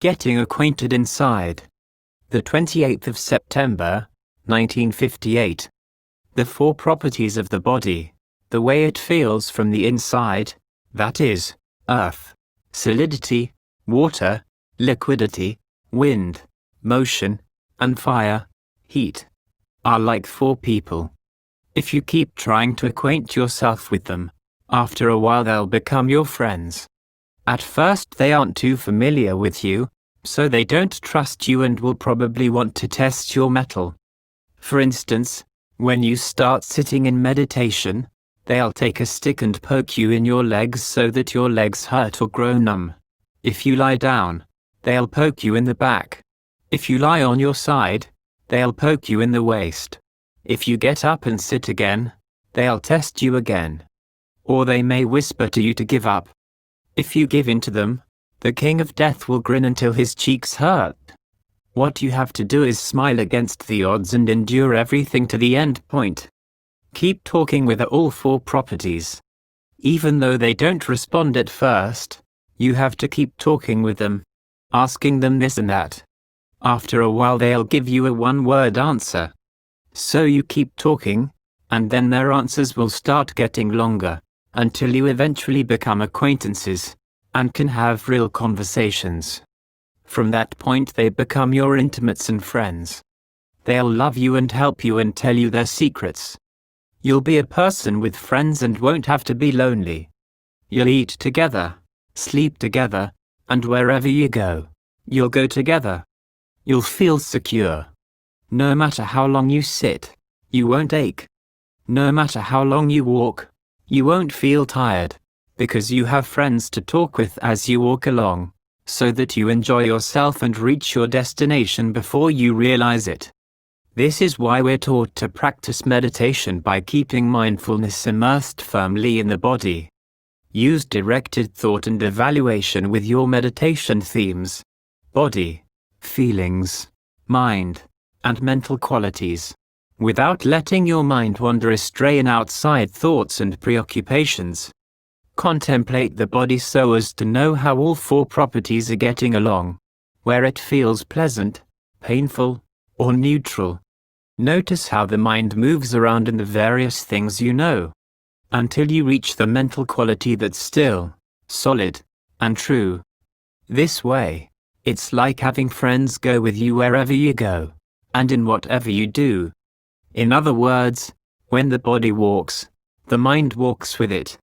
Getting acquainted inside. The 28th of September, 1958. The four properties of the body, the way it feels from the inside, that is, earth, solidity, water, liquidity, wind, motion, and fire, heat, are like four people. If you keep trying to acquaint yourself with them, after a while they'll become your friends. At first they aren't too familiar with you, so they don't trust you and will probably want to test your mettle. For instance, when you start sitting in meditation, they'll take a stick and poke you in your legs so that your legs hurt or grow numb. If you lie down, they'll poke you in the back. If you lie on your side, they'll poke you in the waist. If you get up and sit again, they'll test you again. Or they may whisper to you to give up. If you give in to them, the king of death will grin until his cheeks hurt. What you have to do is smile against the odds and endure everything to the end point. Keep talking with all four properties. Even though they don't respond at first, you have to keep talking with them, asking them this and that. After a while they'll give you a one-word answer. So you keep talking, and then their answers will start getting longer, until you eventually become acquaintances, and can have real conversations. From that point they become your intimates and friends. They'll love you and help you and tell you their secrets. You'll be a person with friends and won't have to be lonely. You'll eat together, sleep together, and wherever you go, you'll go together. You'll feel secure. No matter how long you sit, you won't ache. No matter how long you walk, you won't feel tired, because you have friends to talk with as you walk along, so that you enjoy yourself and reach your destination before you realize it. This is why we're taught to practice meditation by keeping mindfulness immersed firmly in the body. Use directed thought and evaluation with your meditation themes: body, feelings, mind, and mental qualities, without letting your mind wander astray in outside thoughts and preoccupations. Contemplate the body so as to know how all four properties are getting along, where it feels pleasant, painful, or neutral. Notice how the mind moves around in the various things you know, until you reach the mental quality that's still, solid, and true. This way, it's like having friends go with you wherever you go, and in whatever you do. In other words, when the body walks, the mind walks with it.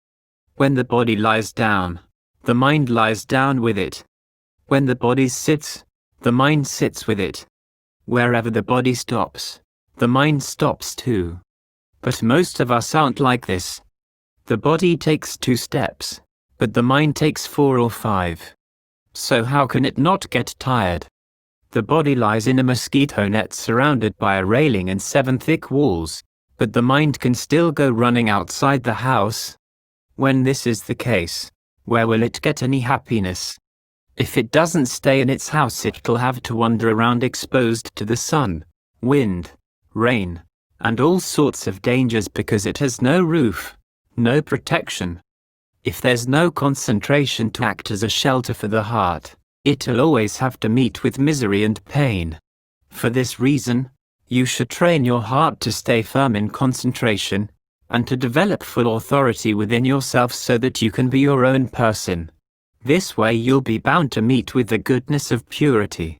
When the body lies down, the mind lies down with it. When the body sits, the mind sits with it. Wherever the body stops, the mind stops too. But most of us aren't like this. The body takes 2 steps, but the mind takes 4 or 5. So how can it not get tired? The body lies in a mosquito net surrounded by a railing and 7 thick walls, but the mind can still go running outside the house. When this is the case, where will it get any happiness? If it doesn't stay in its house, it'll have to wander around exposed to the sun, wind, rain, and all sorts of dangers because it has no roof, no protection. If there's no concentration to act as a shelter for the heart, it'll always have to meet with misery and pain. For this reason, you should train your heart to stay firm in concentration, and to develop full authority within yourself so that you can be your own person. This way you'll be bound to meet with the goodness of purity.